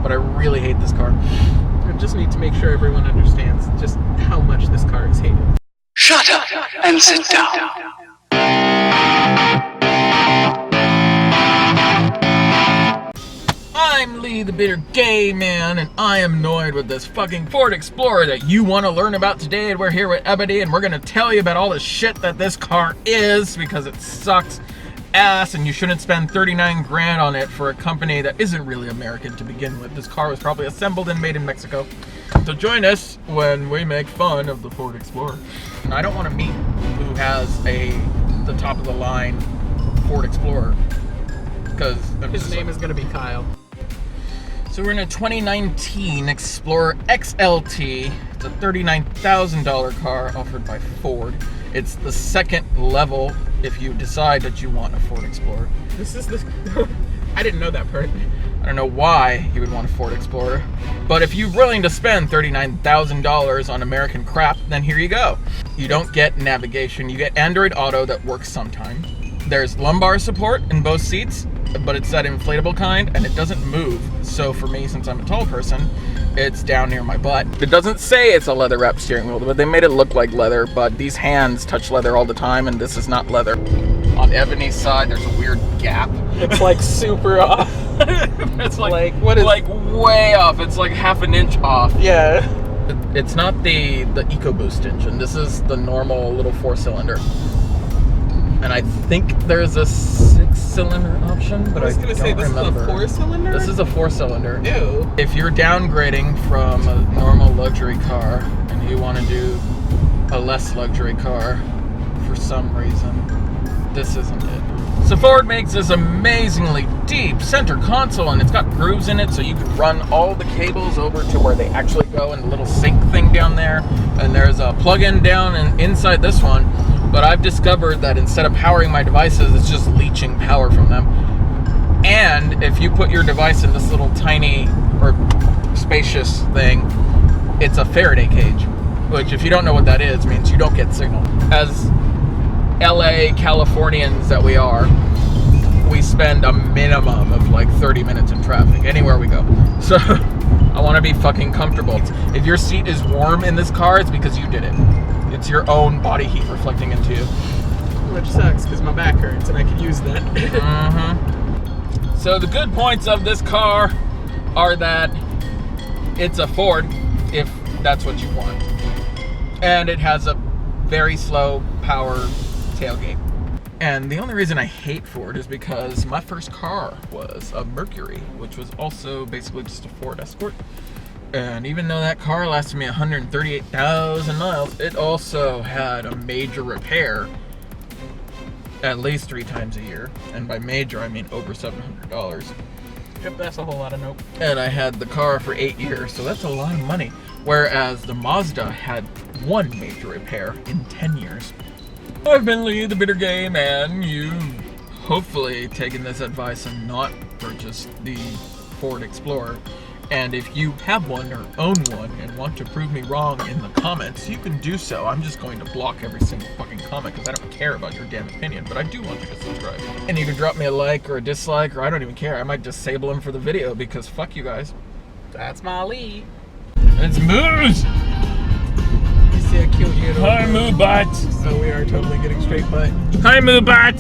but I really hate this car. I just need to make sure everyone understands just how much this car is hated. Shut up and sit down. I'm Lee, the bitter gay man, and I am annoyed with this fucking Ford Explorer that you want to learn about today. And we're here with Ebony, and we're going to tell you about all the shit that this car is, because it sucks ass, and you shouldn't spend 39 grand on it for a company that isn't really American to begin with. This car was probably assembled and made in Mexico. So join us when we make fun of the Ford Explorer. And I don't want to meet who has the top of the line Ford Explorer, because His name is going to be Kyle. So we're in a 2019 Explorer XLT. It's a $39,000 car offered by Ford. It's the second level if you decide that you want a Ford Explorer. This is the... I didn't know that part. I don't know why you would want a Ford Explorer, but if you're willing to spend $39,000 on American crap, then here you go. You don't get navigation. You get Android Auto that works sometimes. There's lumbar support in both seats, but it's that inflatable kind, and it doesn't move. So for me, since I'm a tall person, it's down near my butt. It doesn't say it's a leather wrapped steering wheel, but they made it look like leather, but these hands touch leather all the time, and this is not leather. On Ebony's side, there's a weird gap. It's like super off. It's like what is like way off. It's like half an inch off. Yeah. It's not the EcoBoost engine. This is the normal little 4-cylinder. And I think there's a 6-cylinder option, but I was gonna say this remember. Is a 4-cylinder? This is a 4-cylinder. Ew. If you're downgrading from a normal luxury car and you want to do a less luxury car for some reason, this isn't it. So Ford makes this amazingly deep center console, and it's got grooves in it, so you can run all the cables over to where they actually go, and the little sync thing down there. And there's a plug-in down and inside this one. But I've discovered that instead of powering my devices, it's just leaching power from them. And if you put your device in this little tiny or spacious thing, it's a Faraday cage, which if you don't know what that is, means you don't get signal. As LA Californians that we are, we spend a minimum of like 30 minutes in traffic anywhere we go. So I want to be fucking comfortable. If your seat is warm in this car, it's because you did it. It's your own body heat reflecting into you. Which sucks, because my back hurts and I could use that. Mm-hmm. So the good points of this car are that it's a Ford, if that's what you want. And it has a very slow power tailgate. And the only reason I hate Ford is because my first car was a Mercury, which was also basically just a Ford Escort. And even though that car lasted me 138,000 miles, it also had a major repair at least 3 times a year. And by major, I mean over $700. Yep, that's a whole lot of nope. And I had the car for 8 years, so that's a lot of money. Whereas the Mazda had 1 major repair in 10 years. I've been Lee, the bitter gay man. You've hopefully taken this advice and not purchased the Ford Explorer. And if you have one or own one and want to prove me wrong in the comments, you can do so. I'm just going to block every single fucking comment because I don't care about your damn opinion, but I do want you to subscribe. And you can drop me a like or a dislike, or I don't even care. I might disable them for the video because fuck you guys. That's my Lee. It's Moose! You see a cute little... Hi, Moo Butt! So we are totally getting straight butt. Hi, Moo Butt!